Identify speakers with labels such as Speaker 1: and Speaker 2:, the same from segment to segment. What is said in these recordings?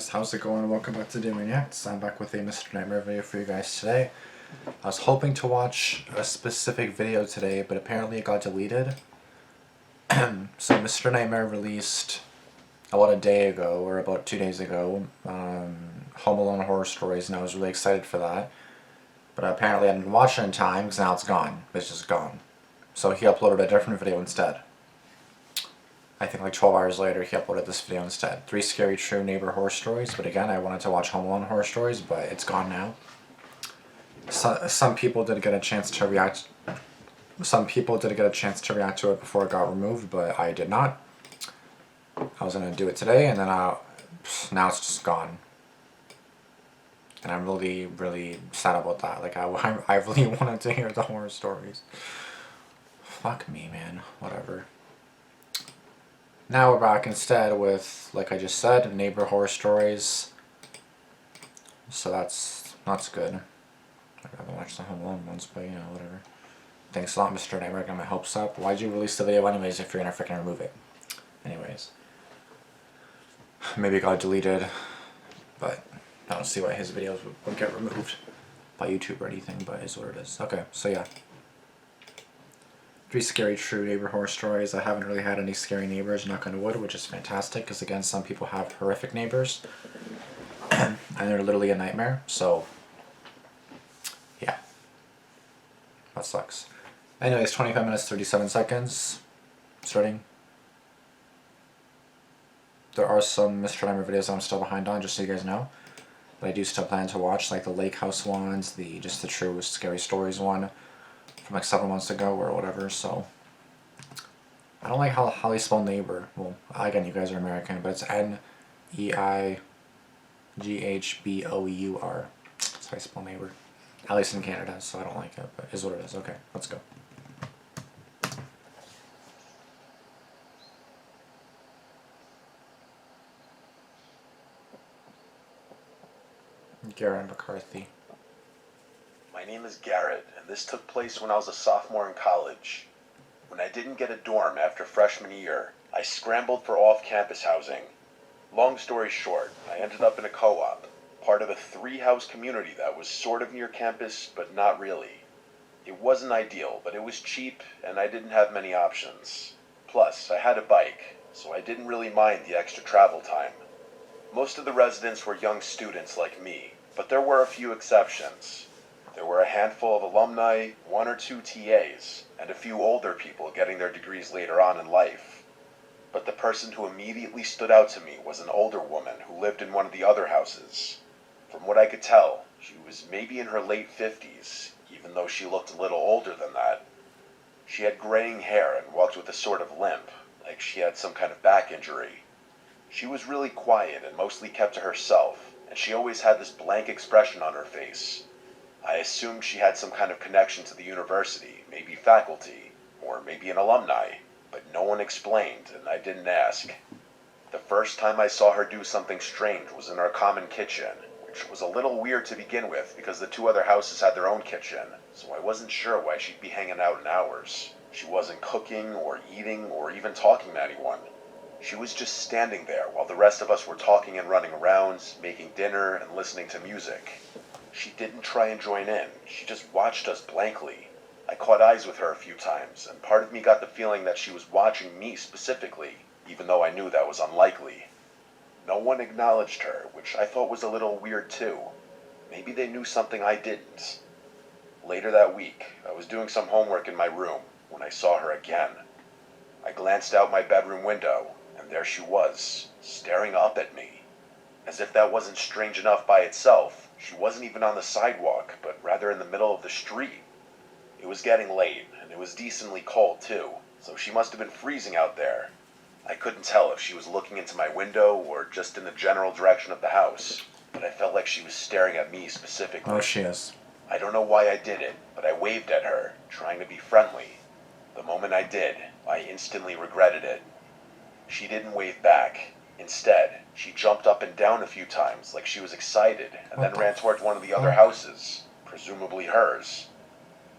Speaker 1: guys, how's it going? Welcome back to Damian. I'm back with a Mr. Nightmare video for you guys today. I was hoping to watch a specific video today, but apparently it got deleted. So Mr. Nightmare released about a day ago, or about 2 days ago, Home Alone Horror Stories, and I was really excited for that. But apparently I didn't watch it in time, because now it's gone. It's just gone. So he uploaded a different video instead. I think like 12 hours later he uploaded this video instead. 3 scary true neighbor horror stories, but again I wanted to watch Home Alone horror stories, but it's gone now. Some people did get a chance to react. Some people did get a chance to react to it before it got removed, but I did not. I was gonna do it today, and then now it's just gone. And I'm really sad about that. Like I really wanted to hear the horror stories. Fuck me, man. Whatever. Now we're back instead with, like I just said, neighbor horror stories. So that's good. I haven't watched the Home Alone ones, but you know, whatever. Thanks a lot, Mr. Neighbor. I got my hopes up. Why'd you release the video anyways if you're gonna freaking remove it? Anyways. Maybe it got deleted, but I don't see why his videos would get removed by YouTube or anything, but it's what it is. Okay, so yeah. 3 scary true neighbor horror stories. I haven't really had any scary neighbors, knock on wood, which is fantastic, because again, some people have horrific neighbors, and they're literally a nightmare, so, yeah. That sucks. Anyways, 25 minutes, 37 seconds. Starting. There are some Mr. Nightmare videos I'm still behind on, just so you guys know. But I do still plan to watch, like the Lake House ones, just the true scary stories one, from like 7 months ago or whatever, so. I don't like how they spell neighbor. Well, again, you guys are American, but it's N-E-I-G-H-B-O-U-R. That's how I spell neighbor. At least in Canada, so I don't like it, but it is what it is. Okay, let's go. Garrett McCarthy.
Speaker 2: My name is Garrett, and this took place when I was a sophomore in college. When I didn't get a dorm after freshman year, I scrambled for off-campus housing. Long story short, I ended up in a co-op, part of a 3-house community that was sort of near campus, but not really. It wasn't ideal, but it was cheap, and I didn't have many options. Plus, I had a bike, so I didn't really mind the extra travel time. Most of the residents were young students like me, but there were a few exceptions. There were a handful of alumni, 1 or 2 TAs, and a few older people getting their degrees later on in life. But the person who immediately stood out to me was an older woman who lived in one of the other houses. From what I could tell, she was maybe in her late 50s, even though she looked a little older than that. She had graying hair and walked with a sort of limp, like she had some kind of back injury. She was really quiet and mostly kept to herself, and she always had this blank expression on her face. I assumed she had some kind of connection to the university, maybe faculty, or maybe an alumni, but no one explained, and I didn't ask. The first time I saw her do something strange was in our common kitchen, which was a little weird to begin with because the 2 other houses had their own kitchen, so I wasn't sure why she'd be hanging out in ours. She wasn't cooking, or eating, or even talking to anyone. She was just standing there while the rest of us were talking and running around, making dinner, and listening to music. She didn't try and join in, she just watched us blankly. I caught eyes with her a few times, and part of me got the feeling that she was watching me specifically, even though I knew that was unlikely. No one acknowledged her, which I thought was a little weird too. Maybe they knew something I didn't. Later that week, I was doing some homework in my room when I saw her again. I glanced out my bedroom window, and there she was, staring up at me. As if that wasn't strange enough by itself, she wasn't even on the sidewalk, but rather in the middle of the street. It was getting late, and it was decently cold too, so she must have been freezing out there. I couldn't tell if she was looking into my window or just in the general direction of the house, but I felt like she was staring at me specifically.
Speaker 1: Oh, she is.
Speaker 2: I don't know why I did it, but I waved at her, trying to be friendly. The moment I did, I instantly regretted it. She didn't wave back. Instead, she jumped up and down a few times like she was excited, and then ran towards one of the other houses, presumably hers.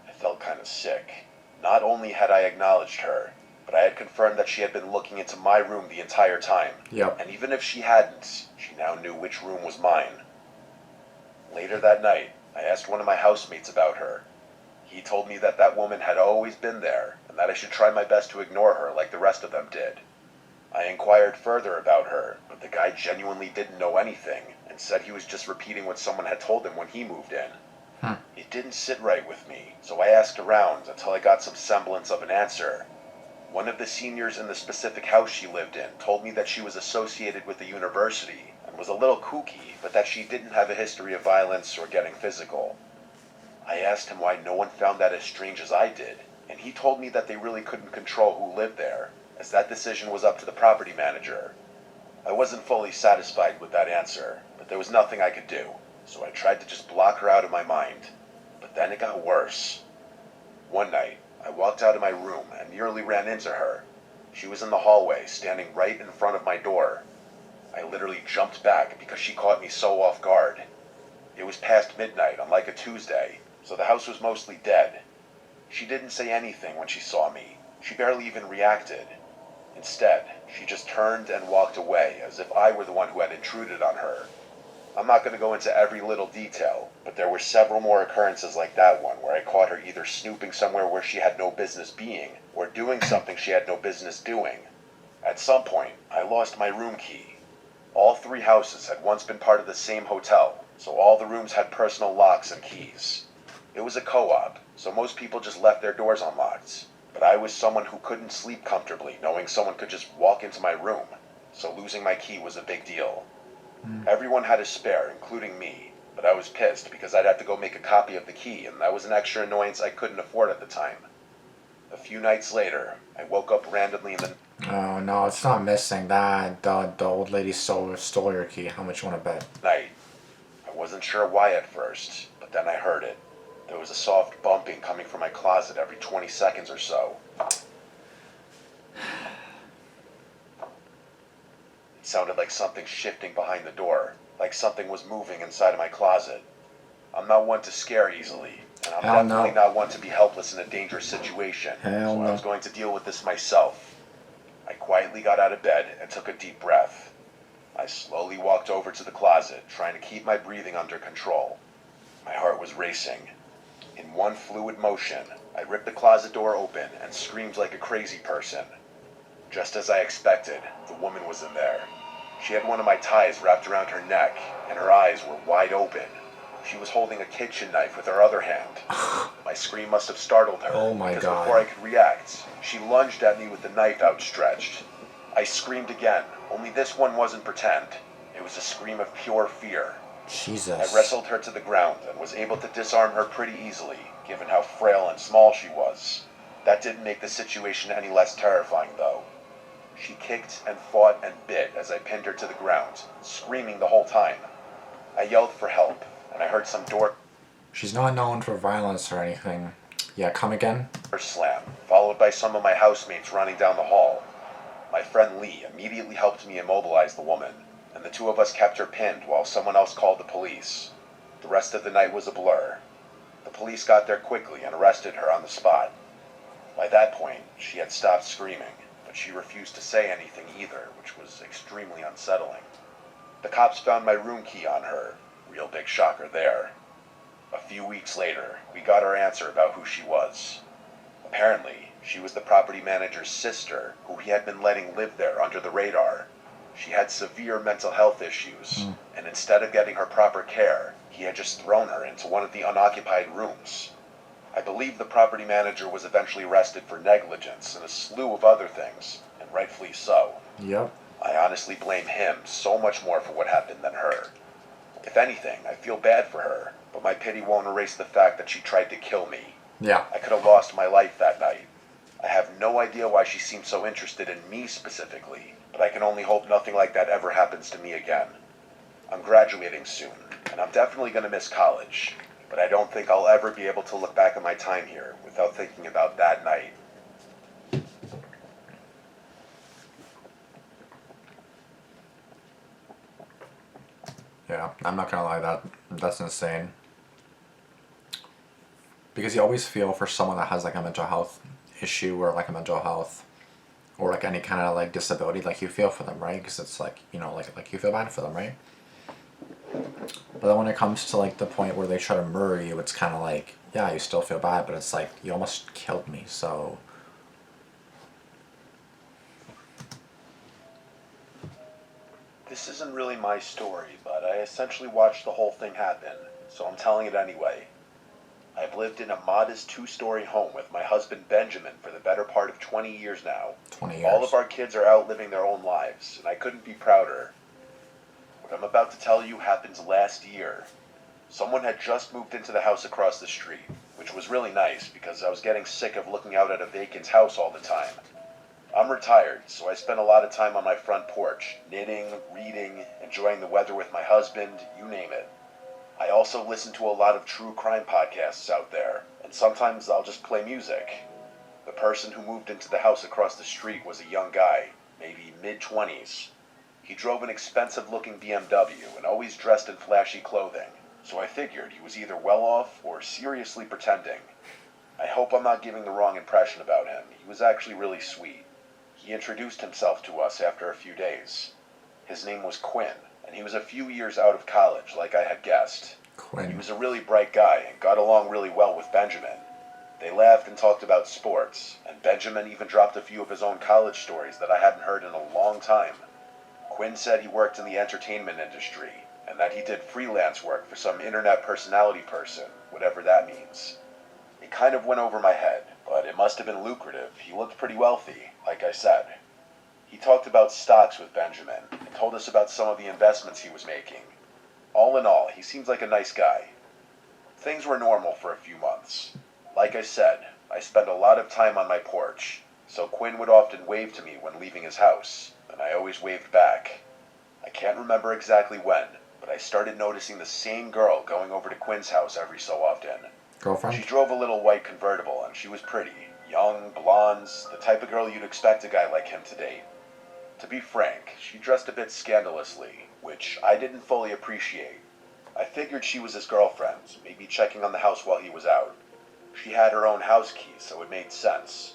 Speaker 2: I felt kind of sick. Not only had I acknowledged her, but I had confirmed that she had been looking into my room the entire time.
Speaker 1: Yep.
Speaker 2: And even if she hadn't, she now knew which room was mine. Later that night, I asked one of my housemates about her. He told me that that woman had always been there, and that I should try my best to ignore her like the rest of them did. I inquired further about her, but the guy genuinely didn't know anything, and said he was just repeating what someone had told him when he moved in. It didn't sit right with me, so I asked around until I got some semblance of an answer. One of the seniors in the specific house she lived in told me that she was associated with the university and was a little kooky, but that she didn't have a history of violence or getting physical. I asked him why no one found that as strange as I did, and he told me that they really couldn't control who lived there, as that decision was up to the property manager. I wasn't fully satisfied with that answer, but there was nothing I could do, so I tried to just block her out of my mind. But then it got worse. One night, I walked out of my room and nearly ran into her. She was in the hallway, standing right in front of my door. I literally jumped back because she caught me so off guard. It was past midnight on like a Tuesday, so the house was mostly dead. She didn't say anything when she saw me. She barely even reacted. Instead, she just turned and walked away as if I were the one who had intruded on her. I'm not going to go into every little detail, but there were several more occurrences like that one where I caught her either snooping somewhere where she had no business being, or doing something she had no business doing. At some point, I lost my room key. All three houses had once been part of the same hotel, so all the rooms had personal locks and keys. It was a co-op, so most people just left their doors unlocked. But I was someone who couldn't sleep comfortably knowing someone could just walk into my room, so losing my key was a big deal. Everyone had a spare, including me, but I was pissed because I'd have to go make a copy of the key, and that was an extra annoyance I couldn't afford at the time. A few nights later, I woke up randomly in the
Speaker 1: Oh no, it's not missing that. The old lady stole your key. How much you want to bet?
Speaker 2: night. I wasn't sure why at first, but then I heard it. There was a soft bumping coming from my closet every 20 seconds or so. It sounded like something shifting behind the door, like something was moving inside of my closet. I'm not one to scare easily, and I'm
Speaker 1: Hell
Speaker 2: definitely
Speaker 1: no.
Speaker 2: not one to be helpless in a dangerous situation,
Speaker 1: Hell
Speaker 2: so I
Speaker 1: no.
Speaker 2: was going to deal with this myself. I quietly got out of bed and took a deep breath. I slowly walked over to the closet, trying to keep my breathing under control. My heart was racing. In one fluid motion, I ripped the closet door open and screamed like a crazy person. Just as I expected, the woman was in there. She had one of my ties wrapped around her neck, and her eyes were wide open. She was holding a kitchen knife with her other hand. My scream must have startled her,
Speaker 1: Oh my
Speaker 2: because
Speaker 1: God.
Speaker 2: before I could react, she lunged at me with the knife outstretched. I screamed again, only this one wasn't pretend. It was a scream of pure fear.
Speaker 1: Jesus.
Speaker 2: I wrestled her to the ground and was able to disarm her pretty easily, given how frail and small she was. That didn't make the situation any less terrifying, though. She kicked and fought and bit as I pinned her to the ground, screaming the whole time. I yelled for help, and I heard some door
Speaker 1: She's not known for violence or anything. Yeah, come again?
Speaker 2: slam, followed by some of my housemates running down the hall. My friend Lee immediately helped me immobilize the woman, and the two of us kept her pinned while someone else called the police. The rest of the night was a blur. The police got there quickly and arrested her on the spot. By that point, she had stopped screaming, but she refused to say anything either, which was extremely unsettling. The cops found my room key on her. Real big shocker there. A few weeks later, we got our answer about who she was. Apparently, she was the property manager's sister, who he had been letting live there under the radar. She had severe mental health issues, and instead of getting her proper care, he had just thrown her into one of the unoccupied rooms. I believe the property manager was eventually arrested for negligence and a slew of other things, and rightfully so.
Speaker 1: Yep.
Speaker 2: I honestly blame him so much more for what happened than her. If anything, I feel bad for her, but my pity won't erase the fact that she tried to kill me.
Speaker 1: Yeah.
Speaker 2: I could have lost my life that night. I have no idea why she seemed so interested in me specifically, but I can only hope nothing like that ever happens to me again. I'm graduating soon, and I'm definitely going to miss college, but I don't think I'll ever be able to look back at my time here without thinking about that night.
Speaker 1: Yeah, I'm not gonna lie, that's insane. Because you always feel for someone that has like a mental health issue or like a mental health or like any kind of like disability, like you feel for them, right? Because it's like, you know, like you feel bad for them, right? But then when it comes to like the point where they try to murder you, it's kind of like, yeah, you still feel bad, but it's like you almost killed me, so.
Speaker 2: This isn't really my story, but I essentially watched the whole thing happen, so I'm telling it anyway. I've lived in a modest two-story home with my husband Benjamin for the better part of 20 years now.
Speaker 1: 20 years.
Speaker 2: All of our kids are out living their own lives, and I couldn't be prouder. What I'm about to tell you happened last year. Someone had just moved into the house across the street, which was really nice because I was getting sick of looking out at a vacant house all the time. I'm retired, so I spend a lot of time on my front porch, knitting, reading, enjoying the weather with my husband, you name it. I also listen to a lot of true crime podcasts out there, and sometimes I'll just play music. The person who moved into the house across the street was a young guy, maybe mid-20s. He drove an expensive-looking BMW and always dressed in flashy clothing, so I figured he was either well off or seriously pretending. I hope I'm not giving the wrong impression about him. He was actually really sweet. He introduced himself to us after a few days. His name was Quinn, and he was a few years out of college, like I had guessed.
Speaker 1: Quinn.
Speaker 2: He was a really bright guy and got along really well with Benjamin. They laughed and talked about sports, and Benjamin even dropped a few of his own college stories that I hadn't heard in a long time. Quinn said he worked in the entertainment industry, and that he did freelance work for some internet personality person, whatever that means. It kind of went over my head, but it must have been lucrative. He looked pretty wealthy, like I said. He talked about stocks with Benjamin, and told us about some of the investments he was making. All in all, he seems like a nice guy. Things were normal for a few months. Like I said, I spent a lot of time on my porch, so Quinn would often wave to me when leaving his house, and I always waved back. I can't remember exactly when, but I started noticing the same girl going over to Quinn's house every so often.
Speaker 1: Girlfriend?
Speaker 2: She drove a little white convertible, and she was pretty. Young, blonde, the type of girl you'd expect a guy like him to date. To be frank, she dressed a bit scandalously, which I didn't fully appreciate. I figured she was his girlfriend, maybe checking on the house while he was out. She had her own house key, so it made sense.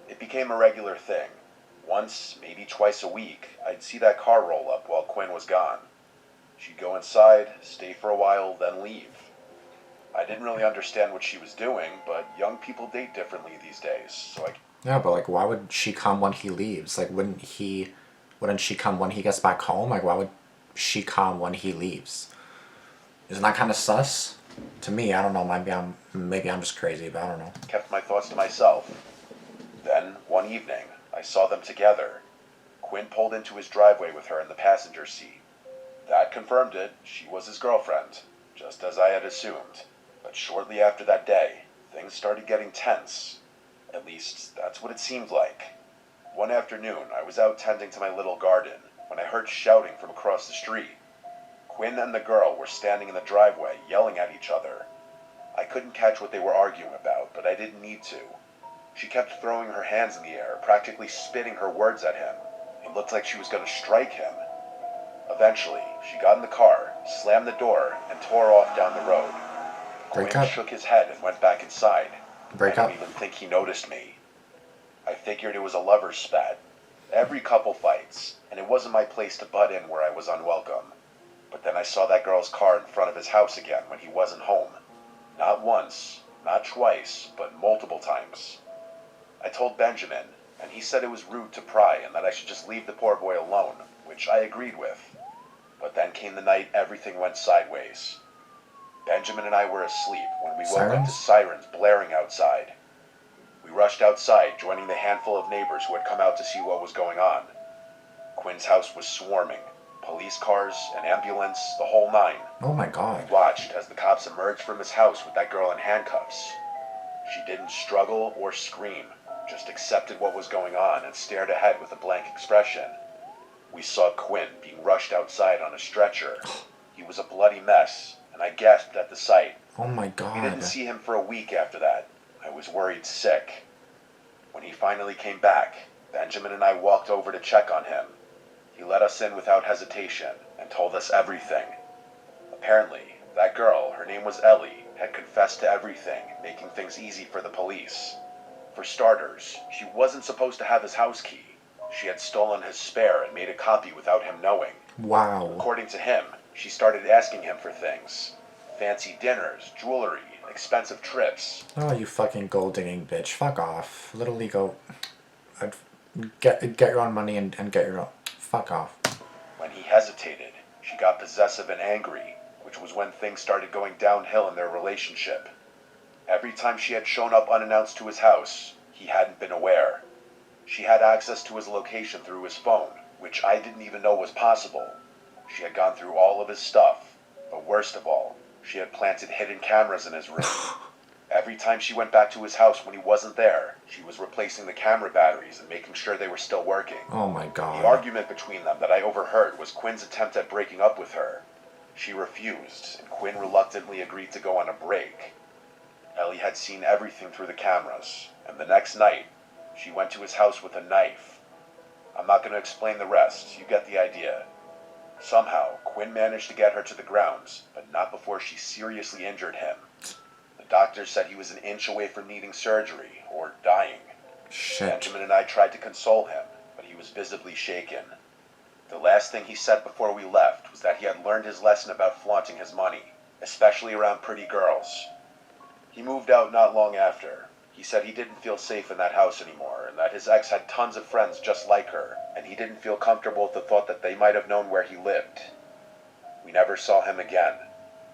Speaker 2: It became a regular thing. Once, maybe twice a week, I'd see that car roll up while Quinn was gone. She'd go inside, stay for a while, then leave. I didn't really understand what she was doing, but young people date differently these days, so I...
Speaker 1: Yeah, but like, why would she come when he leaves? Like, wouldn't she come when he gets back home? Like, why would she come when he leaves? Isn't that kind of sus? To me, I don't know. Maybe I'm just crazy, but I don't know.
Speaker 2: kept my thoughts to myself. Then, one evening, I saw them together. Quinn pulled into his driveway with her in the passenger seat. That confirmed it. She was his girlfriend, just as I had assumed. But shortly after that day, things started getting tense. At least, that's what it seemed like. One afternoon, I was out tending to my little garden when I heard shouting from across the street. Quinn and the girl were standing in the driveway, yelling at each other. I couldn't catch what they were arguing about, but I didn't need to. She kept throwing her hands in the air, practically spitting her words at him. It looked like she was going to strike him. Eventually, she got in the car, slammed the door, and tore off down the road. Quinn shook his head and went back inside. I don't even think he noticed me. I figured it was a lover's spat. Every couple fights, and it wasn't my place to butt in where I was unwelcome. But then I saw that girl's car in front of his house again when he wasn't home. Not once, not twice, but multiple times. I told Benjamin, and he said it was rude to pry and that I should just leave the poor boy alone, which I agreed with. But then came the night everything went sideways. Benjamin and I were asleep when we woke up to sirens blaring outside. We rushed outside, joining the handful of neighbors who had come out to see what was going on. Quinn's house was swarming. Police cars, an ambulance, the whole nine.
Speaker 1: Oh my God.
Speaker 2: We watched as the cops emerged from his house with that girl in handcuffs. She didn't struggle or scream, just accepted what was going on and stared ahead with a blank expression. We saw Quinn being rushed outside on a stretcher. He was a bloody mess, and I gasped at the sight.
Speaker 1: Oh my God.
Speaker 2: We didn't see him for a week after that. I was worried sick. When he finally came back, Benjamin and I walked over to check on him. He let us in without hesitation and told us everything. Apparently, that girl, her name was Ellie, had confessed to everything, making things easy for the police. For starters, she wasn't supposed to have his house key. She had stolen his spare and made a copy without him knowing.
Speaker 1: Wow.
Speaker 2: According to him, she started asking him for things. Fancy dinners, jewelry, expensive trips.
Speaker 1: Oh, you fucking gold digging bitch. Fuck off. Literally go... Get your own money and get your own... Fuck off.
Speaker 2: When he hesitated, she got possessive and angry, which was when things started going downhill in their relationship. Every time she had shown up unannounced to his house, he hadn't been aware. She had access to his location through his phone, which I didn't even know was possible. She had gone through all of his stuff, but worst of all, she had planted hidden cameras in his room. Every time she went back to his house when he wasn't there, she was replacing the camera batteries and making sure they were still working.
Speaker 1: Oh my god.
Speaker 2: The argument between them that I overheard was Quinn's attempt at breaking up with her. She refused, and Quinn reluctantly agreed to go on a break. Ellie had seen everything through the cameras, and the next night, she went to his house with a knife. I'm not going to explain the rest, you get the idea. Somehow, Quinn managed to get her to the grounds, but not before she seriously injured him. The doctor said he was an inch away from needing surgery, or dying.
Speaker 1: Shit.
Speaker 2: Benjamin and I tried to console him, but he was visibly shaken. The last thing he said before we left was that he had learned his lesson about flaunting his money, especially around pretty girls. He moved out not long after. He said he didn't feel safe in that house anymore, and that his ex had tons of friends just like her, and he didn't feel comfortable with the thought that they might have known where he lived. We never saw him again.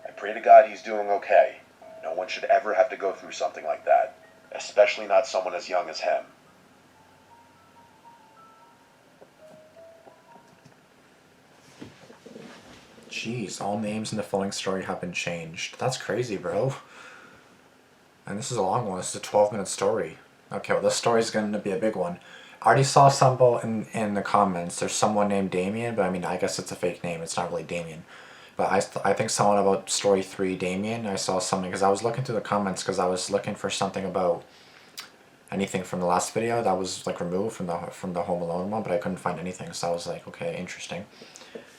Speaker 2: I pray to God he's doing okay. No one should ever have to go through something like that, especially not someone as young as him.
Speaker 1: Jeez, all names in the following story have been changed. That's crazy, bro. And this is a long one. This is a 12-minute story. Okay, well, this story is going to be a big one. I already saw somebody in the comments. There's someone named Damian, but I mean, I guess it's a fake name. It's not really Damian. But I think someone about story 3, Damian, I saw something, because I was looking through the comments because I was looking for something about anything from the last video that was like removed from the Home Alone one, but I couldn't find anything. So I was like, okay, interesting.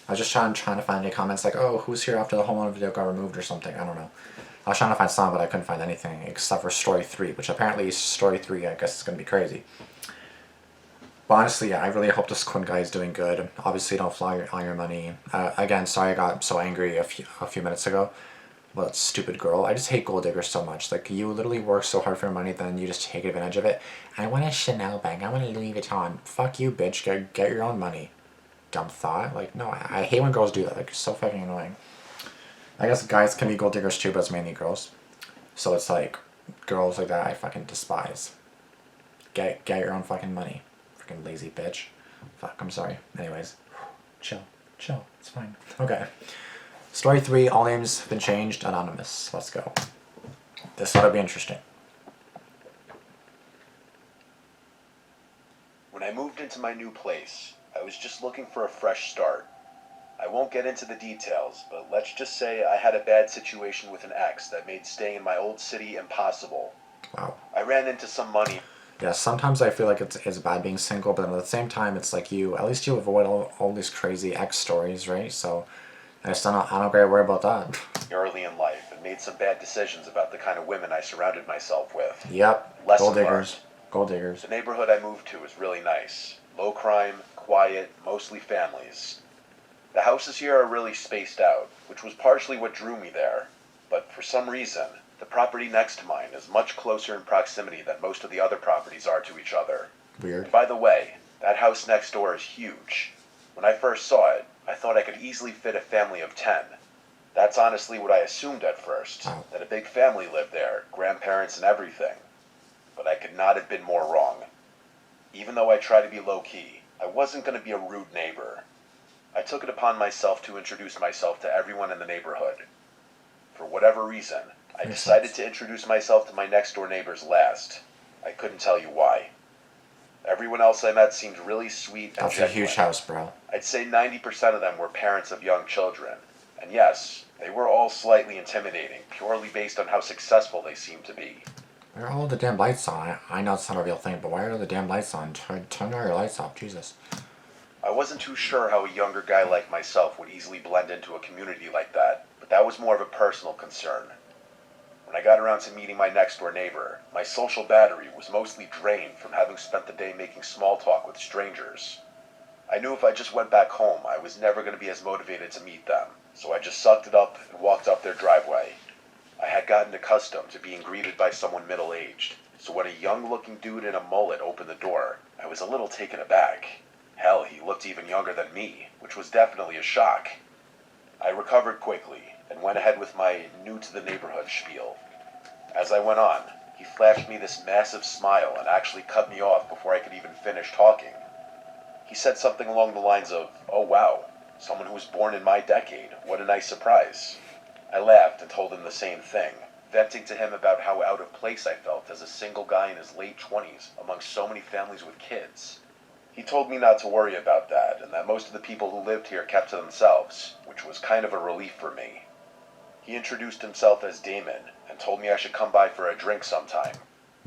Speaker 1: I was just trying to find any comments like, oh, who's here after the Home Alone video got removed or something. I don't know. I was trying to find some, but I couldn't find anything except for story 3, which apparently story 3, I guess, is going to be crazy. But honestly, yeah, I really hope this Quinn guy is doing good. Obviously, don't fly on your money. Again, sorry I got so angry a few minutes ago. Well, that stupid girl. I just hate gold diggers so much. Like, you literally work so hard for your money, then you just take advantage of it. I want a Chanel bag. I want a Louis Vuitton. Fuck you, bitch. Get your own money. Dumb thought. Like, no, I hate when girls do that. Like, it's so fucking annoying. I guess guys can be gold diggers too, but it's mainly girls. So it's like, girls like that I fucking despise. Get your own fucking money. Freaking lazy bitch. Fuck, I'm sorry. Anyways, chill. It's fine. Okay. Story 3, all names have been changed, anonymous. Let's go. This ought to be interesting.
Speaker 2: When I moved into my new place, I was just looking for a fresh start. I won't get into the details, but let's just say I had a bad situation with an ex that made staying in my old city impossible.
Speaker 1: Wow.
Speaker 2: I ran into some money.
Speaker 1: Yeah, sometimes I feel like it's bad being single, but at the same time, it's like at least you avoid all these crazy ex stories, right? So I don't gotta worry about that.
Speaker 2: Early in life, and made some bad decisions about the kind of women I surrounded myself with.
Speaker 1: Yep.
Speaker 2: Lesson
Speaker 1: Gold diggers.
Speaker 2: learned.
Speaker 1: Gold diggers.
Speaker 2: The neighborhood I moved to is really nice. Low crime, quiet, mostly families. The houses here are really spaced out, which was partially what drew me there. But for some reason, the property next to mine is much closer in proximity than most of the other properties are to each other.
Speaker 1: Weird.
Speaker 2: And by the way, that house next door is huge. When I first saw it, I thought I could easily fit a family of 10. That's honestly what I assumed at first,
Speaker 1: Wow.
Speaker 2: that a big family lived there, grandparents and everything. But I could not have been more wrong. Even though I try to be low-key, I wasn't going to be a rude neighbor. I took it upon myself to introduce myself to everyone in the neighborhood. For whatever reason, I decided to introduce myself to my next-door neighbors last. I couldn't tell you why. Everyone else I met seemed really sweet and
Speaker 1: That's a
Speaker 2: genuine.
Speaker 1: huge house, bro.
Speaker 2: I'd say 90% of them were parents of young children. And yes, they were all slightly intimidating, purely based on how successful they seemed to be.
Speaker 1: Why are all the damn lights on? I know it's not a real thing, but why are the damn lights on? Turn all your lights off, Jesus.
Speaker 2: I wasn't too sure how a younger guy like myself would easily blend into a community like that, but that was more of a personal concern. When I got around to meeting my next door neighbor, my social battery was mostly drained from having spent the day making small talk with strangers. I knew if I just went back home, I was never going to be as motivated to meet them, so I just sucked it up and walked up their driveway. I had gotten accustomed to being greeted by someone middle-aged, so when a young-looking dude in a mullet opened the door, I was a little taken aback. Hell, he looked even younger than me, which was definitely a shock. I recovered quickly and went ahead with my new-to-the-neighborhood spiel. As I went on, he flashed me this massive smile and actually cut me off before I could even finish talking. He said something along the lines of, "Oh wow, someone who was born in my decade, what a nice surprise." I laughed and told him the same thing, venting to him about how out of place I felt as a single guy in his late 20s among so many families with kids. He told me not to worry about that, and that most of the people who lived here kept to themselves, which was kind of a relief for me. He introduced himself as Damon, and told me I should come by for a drink sometime.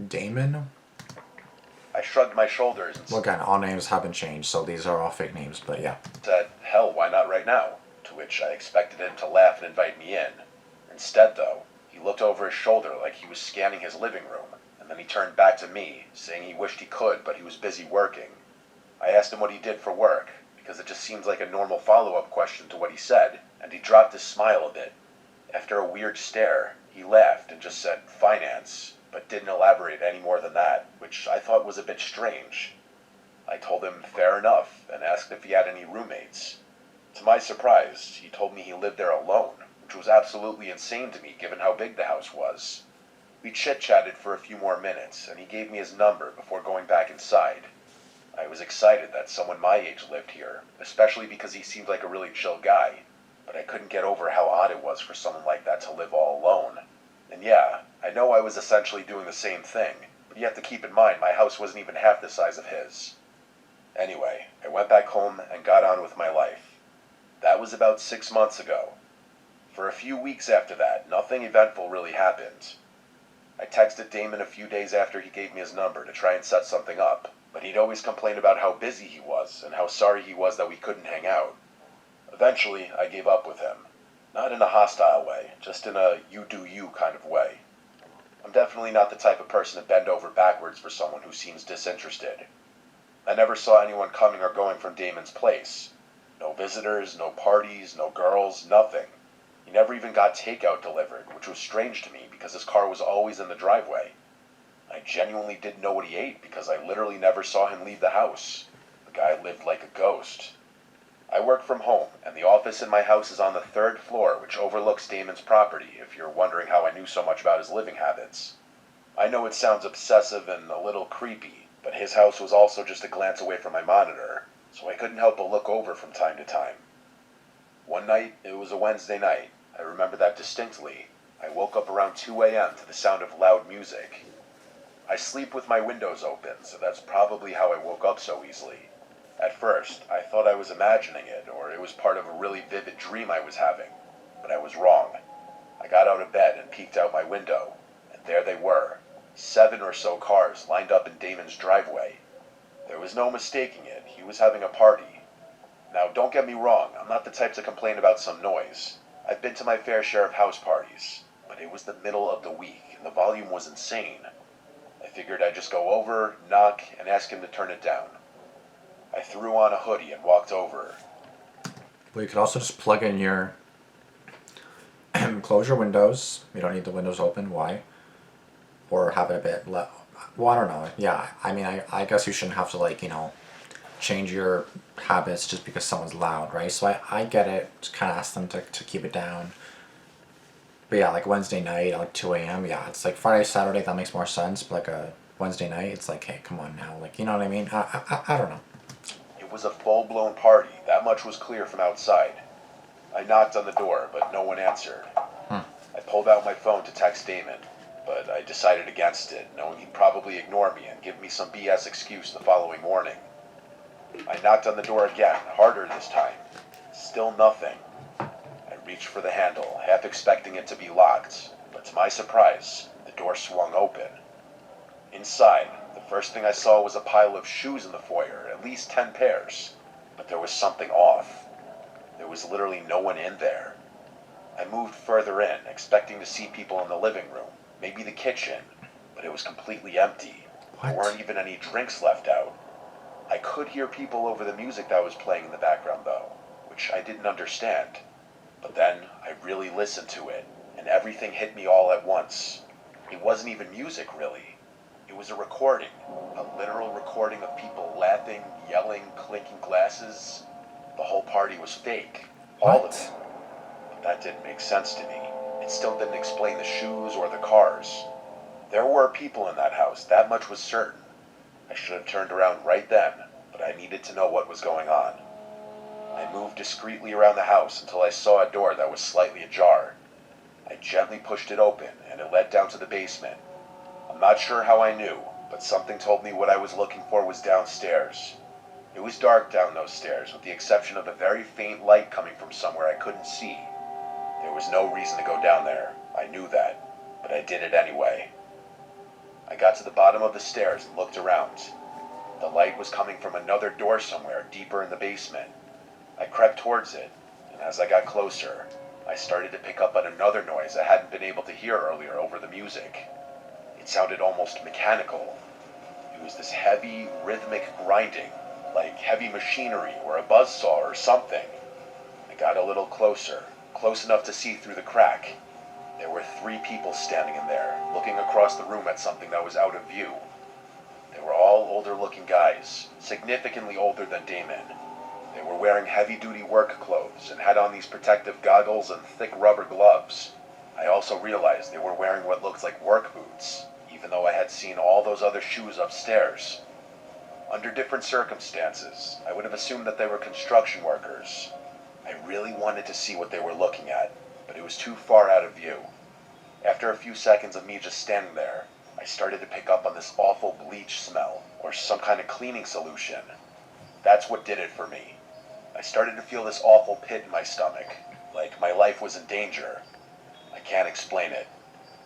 Speaker 1: Damon?
Speaker 2: I shrugged my shoulders and
Speaker 1: Well, again, all names have been changed, so these are all fake names, but yeah.
Speaker 2: said, "Hell, why not right now?" To which I expected him to laugh and invite me in. Instead, though, he looked over his shoulder like he was scanning his living room, and then he turned back to me, saying he wished he could, but he was busy working. I asked him what he did for work, because it just seems like a normal follow-up question to what he said, and he dropped his smile a bit. After a weird stare, he laughed and just said, "Finance," but didn't elaborate any more than that, which I thought was a bit strange. I told him fair enough, and asked if he had any roommates. To my surprise, he told me he lived there alone, which was absolutely insane to me given how big the house was. We chit-chatted for a few more minutes, and he gave me his number before going back inside. I was excited that someone my age lived here, especially because he seemed like a really chill guy, but I couldn't get over how odd it was for someone like that to live all alone. And yeah, I know I was essentially doing the same thing, but you have to keep in mind my house wasn't even half the size of his. Anyway, I went back home and got on with my life. That was about 6 months ago. For a few weeks after that, nothing eventful really happened. I texted Damon a few days after he gave me his number to try and set something up, but he'd always complain about how busy he was and how sorry he was that we couldn't hang out. Eventually, I gave up with him. Not in a hostile way, just in a you-do-you kind of way. I'm definitely not the type of person to bend over backwards for someone who seems disinterested. I never saw anyone coming or going from Damon's place. No visitors, no parties, no girls, nothing. He never even got takeout delivered, which was strange to me because his car was always in the driveway. I genuinely didn't know what he ate because I literally never saw him leave the house. The guy lived like a ghost. I work from home, and the office in my house is on the 3rd floor, which overlooks Damon's property, if you're wondering how I knew so much about his living habits. I know it sounds obsessive and a little creepy, but his house was also just a glance away from my monitor, so I couldn't help but look over from time to time. One night, it was a Wednesday night, I remember that distinctly. I woke up around 2 a.m. to the sound of loud music. I sleep with my windows open, so that's probably how I woke up so easily. At first, I thought I was imagining it, or it was part of a really vivid dream I was having, but I was wrong. I got out of bed and peeked out my window, and there they were, 7 or so cars lined up in Damon's driveway. There was no mistaking it, he was having a party. Now, don't get me wrong, I'm not the type to complain about some noise. I've been to my fair share of house parties, but it was the middle of the week, and the volume was insane. I figured I'd just go over, knock, and ask him to turn it down. I threw on a hoodie and walked over.
Speaker 1: Well, you could also just plug in your... close your windows. You don't need the windows open. Why? Or have it a bit... well, I don't know. Yeah, I mean, I guess you shouldn't have to, like, change your habits just because someone's loud, right? So I get it. Just kind of ask them to keep it down. But yeah, like Wednesday night, like 2 a.m., yeah, it's like Friday, Saturday, that makes more sense. But like a Wednesday night, it's like, hey, come on now. Like, you know what I mean? I don't know.
Speaker 2: It was a full-blown party, that much was clear from outside. I knocked on the door, but no one answered. I pulled out my phone to text Damon, but I decided against it, knowing he'd probably ignore me and give me some BS excuse the following morning. I knocked on the door again, harder this time. Still nothing. I reached for the handle, half expecting it to be locked, but to my surprise, the door swung open. Inside, the first thing I saw was a pile of shoes in the foyer, at least 10 pairs. But there was something off. There was literally no one in there. I moved further in, expecting to see people in the living room, maybe the kitchen, but it was completely empty. There
Speaker 1: What?
Speaker 2: weren't even any drinks left out. I could hear people over the music that was playing in the background though, which I didn't understand. But then I really listened to it, and everything hit me all at once. It wasn't even music, really. It was a recording, a literal recording of people laughing, yelling, clinking glasses. The whole party was fake. All of it.
Speaker 1: What?
Speaker 2: But that didn't make sense to me. It still didn't explain the shoes or the cars. There were people in that house, that much was certain. I should have turned around right then, but I needed to know what was going on. I moved discreetly around the house until I saw a door that was slightly ajar. I gently pushed it open, and it led down to the basement. I'm not sure how I knew, but something told me what I was looking for was downstairs. It was dark down those stairs, with the exception of a very faint light coming from somewhere I couldn't see. There was no reason to go down there. I knew that, but I did it anyway. I got to the bottom of the stairs and looked around. The light was coming from another door somewhere deeper in the basement. I crept towards it, and as I got closer, I started to pick up on another noise I hadn't been able to hear earlier over the music. It sounded almost mechanical. It was this heavy, rhythmic grinding, like heavy machinery or a buzzsaw or something. I got a little closer, close enough to see through the crack. There were 3 people standing in there, looking across the room at something that was out of view. They were all older-looking guys, significantly older than Damon. They were wearing heavy-duty work clothes and had on these protective goggles and thick rubber gloves. I also realized they were wearing what looked like work boots, even though I had seen all those other shoes upstairs. Under different circumstances, I would have assumed that they were construction workers. I really wanted to see what they were looking at, but it was too far out of view. After a few seconds of me just standing there, I started to pick up on this awful bleach smell, or some kind of cleaning solution. That's what did it for me. I started to feel this awful pit in my stomach, like my life was in danger. I can't explain it.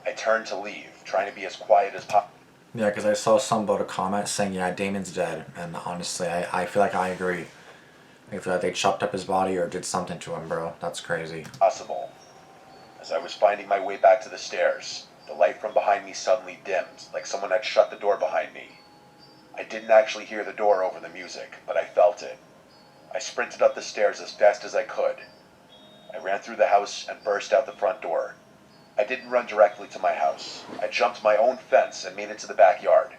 Speaker 2: I turned to leave, trying to be as quiet as possible.
Speaker 1: Yeah, because I saw some about a comment saying, yeah, Damon's dead. And honestly, I feel like I agree. I feel like they chopped up his body or did something to him, bro. That's crazy.
Speaker 2: As I was finding my way back to the stairs, the light from behind me suddenly dimmed, like someone had shut the door behind me. I didn't actually hear the door over the music, but I felt it. I sprinted up the stairs as fast as I could. I ran through the house and burst out the front door. I didn't run directly to my house. I jumped my own fence and made it to the backyard.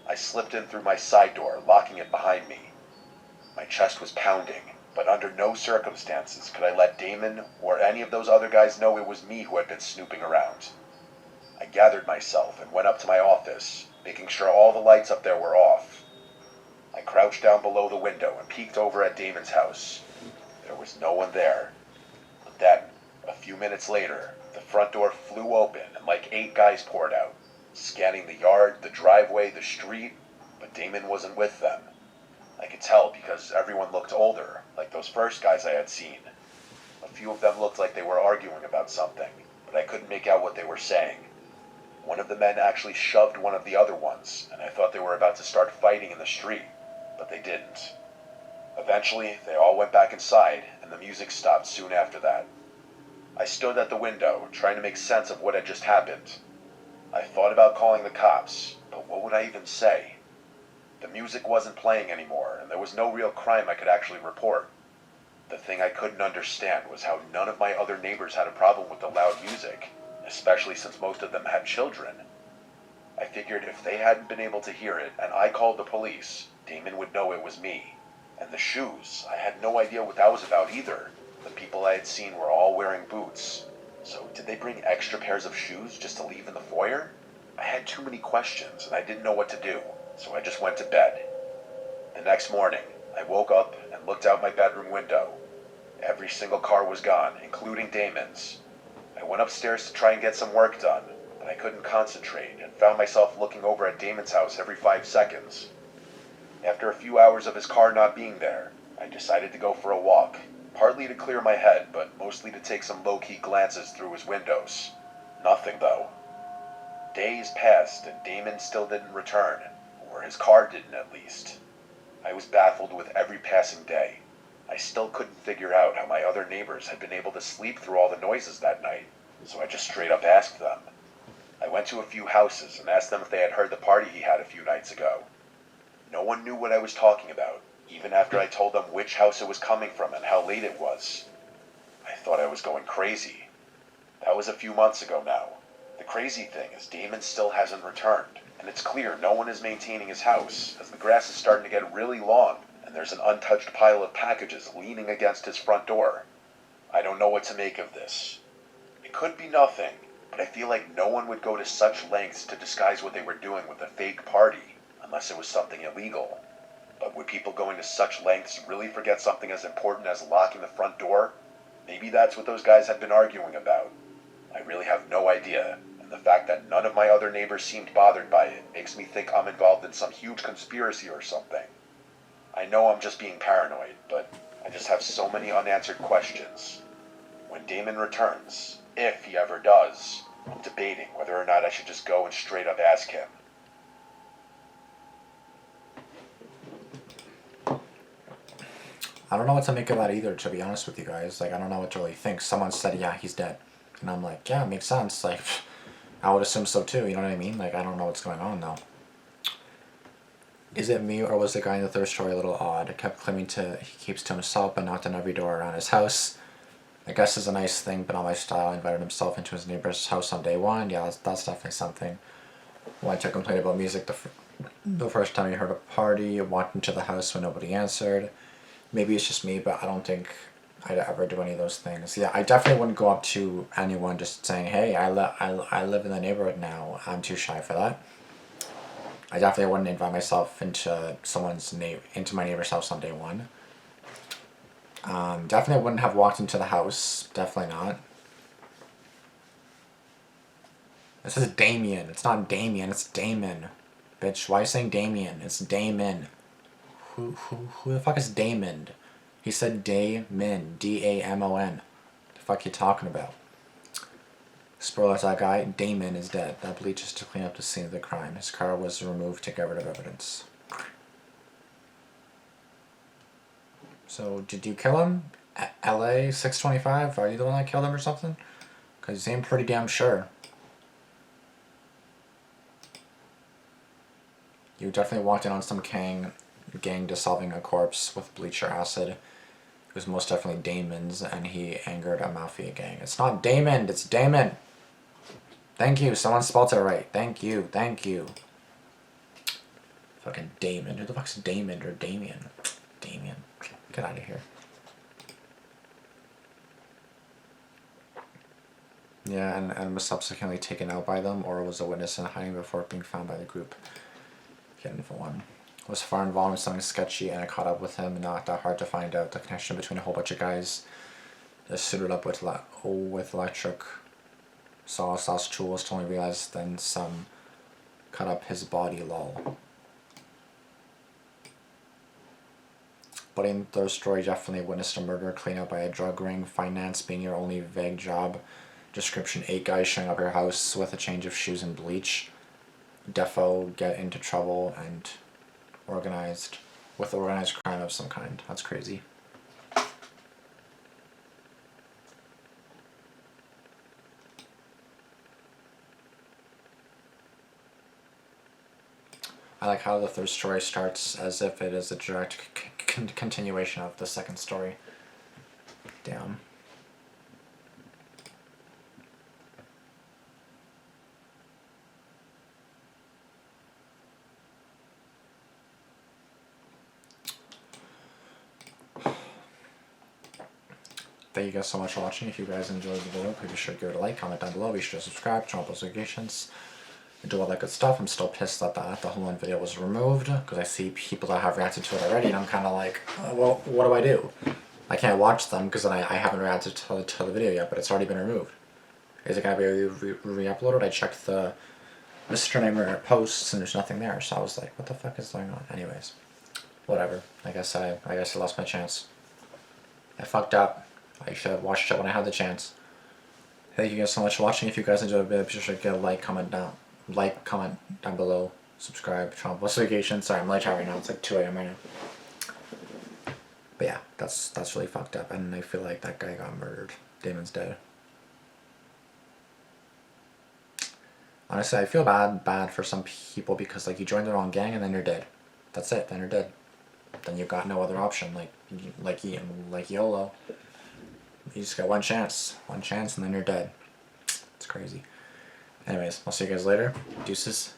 Speaker 2: I slipped in through my side door, locking it behind me. My chest was pounding, but under no circumstances could I let Damon or any of those other guys know it was me who had been snooping around. I gathered myself and went up to my office, making sure all the lights up there were off. I crouched down below the window and peeked over at Damon's house. There was no one there. But then, a few minutes later, the front door flew open and like 8 guys poured out, scanning the yard, the driveway, the street, but Damon wasn't with them. I could tell because everyone looked older, like those first guys I had seen. A few of them looked like they were arguing about something, but I couldn't make out what they were saying. One of the men actually shoved one of the other ones, and I thought they were about to start fighting in the street, but they didn't. Eventually, they all went back inside, and the music stopped soon after that. I stood at the window, trying to make sense of what had just happened. I thought about calling the cops, but what would I even say? The music wasn't playing anymore, and there was no real crime I could actually report. The thing I couldn't understand was how none of my other neighbors had a problem with the loud music, especially since most of them had children. I figured if they hadn't been able to hear it, and I called the police, Damon would know it was me. And the shoes, I had no idea what that was about either. The people I had seen were all wearing boots. So did they bring extra pairs of shoes just to leave in the foyer? I had too many questions, and I didn't know what to do, so I just went to bed. The next morning, I woke up and looked out my bedroom window. Every single car was gone, including Damon's. I went upstairs to try and get some work done, but I couldn't concentrate and found myself looking over at Damon's house every 5 seconds. After a few hours of his car not being there, I decided to go for a walk, partly to clear my head, but mostly to take some low-key glances through his windows. Nothing, though. Days passed and Damon still didn't return, or his car didn't at least. I was baffled with every passing day. I still couldn't figure out how my other neighbors had been able to sleep through all the noises that night, so I just straight up asked them. I went to a few houses and asked them if they had heard the party he had a few nights ago. No one knew what I was talking about, even after I told them which house it was coming from and how late it was. I thought I was going crazy. That was a few months ago now. The crazy thing is Damon still hasn't returned, and it's clear no one is maintaining his house, as the grass is starting to get really long, and there's an untouched pile of packages leaning against his front door. I don't know what to make of this. It could be nothing, but I feel like no one would go to such lengths to disguise what they were doing with a fake party, unless it was something illegal. But would people going to such lengths really forget something as important as locking the front door? Maybe that's what those guys had been arguing about. I really have no idea, and the fact that none of my other neighbors seemed bothered by it makes me think I'm involved in some huge conspiracy or something. I know I'm just being paranoid, but I just have so many unanswered questions. When Damon returns, if he ever does, I'm debating whether or not I should just go and straight up ask him.
Speaker 1: I don't know what to make of that either, to be honest with you guys. Like, I don't know what to really think. Someone said, yeah, he's dead. And I'm like, yeah, it makes sense. Like, I would assume so too, you know what I mean? Like, I don't know what's going on, though. Is it me, or was the guy in the third story a little odd? It kept claiming he keeps to himself, but knocked on every door around his house. I guess it's a nice thing, but not my style. Invited himself into his neighbor's house on day one. Yeah, that's definitely something. Wanted to complain about music the first time he heard a party. Walked into the house when nobody answered. Maybe it's just me, but I don't think I'd ever do any of those things. Yeah, I definitely wouldn't go up to anyone just saying, hey, I live in the neighborhood now. I'm too shy for that. I definitely wouldn't invite myself into into my neighbor's house on day one. Definitely wouldn't have walked into the house. Definitely not. This is Damian. It's not Damian. It's Damon. Bitch, why are you saying Damian? It's Damon. Who the fuck is Damon? He said Damon. D-A-M-O-N. The fuck you talking about? Spoiler, that guy, Damon, is dead. That bleach is to clean up the scene of the crime. His car was removed to get rid of evidence. So, did you kill him? LA 625? Are you the one that killed him or something? Because you seem pretty damn sure. You definitely walked in on some gang dissolving a corpse with bleach or acid. It was most definitely Damon's, and he angered a mafia gang. It's not Damon, it's Damon! Thank you, someone spelled it right. Thank you, thank you. Fucking Damon. Who the fuck's Damon or Damian? Damian. Get out of here. Yeah, and was subsequently taken out by them, or was a witness in hiding before being found by the group. Getting for one. Was far involved in something sketchy, and I caught up with him. Not that hard to find out the connection between a whole bunch of guys that suited up with electric sauce tools to only realize then some cut up his body, lol. But in third story, definitely witnessed a murder, clean up by a drug ring, finance being your only vague job, description 8 guys showing up your house with a change of shoes and bleach, defo get into trouble, and organized crime of some kind. That's crazy. I like how the third story starts as if it is a direct continuation of the second story. Damn. Thank you guys so much for watching. If you guys enjoyed the video, please be sure to give it a like, comment down below, be sure to subscribe, turn on post notifications, and do all that good stuff. I'm still pissed that the whole video was removed, because I see people that have reacted to it already, and I'm kind of like, well, what do I do? I can't watch them, because I haven't reacted to the video yet, but it's already been removed. Is it going to be re-uploaded? I checked the Mr. Neighbour posts, and there's nothing there, so I was like, what the fuck is going on? Anyways, whatever. I guess I lost my chance. I fucked up. I should have watched it when I had the chance. Thank you guys so much for watching. If you guys enjoyed the video, be sure to get a comment down below, subscribe, turn on post notifications. Sorry, I'm late right now. It's like 2 AM right now. But yeah, that's really fucked up, and I feel like that guy got murdered. Damon's dead. Honestly, I feel bad for some people because like you join the wrong gang and then you're dead. That's it. Then you're dead. Then you've got no other option. Like YOLO. You just got one chance, and then you're dead. It's crazy. Anyways, I'll see you guys later. Deuces.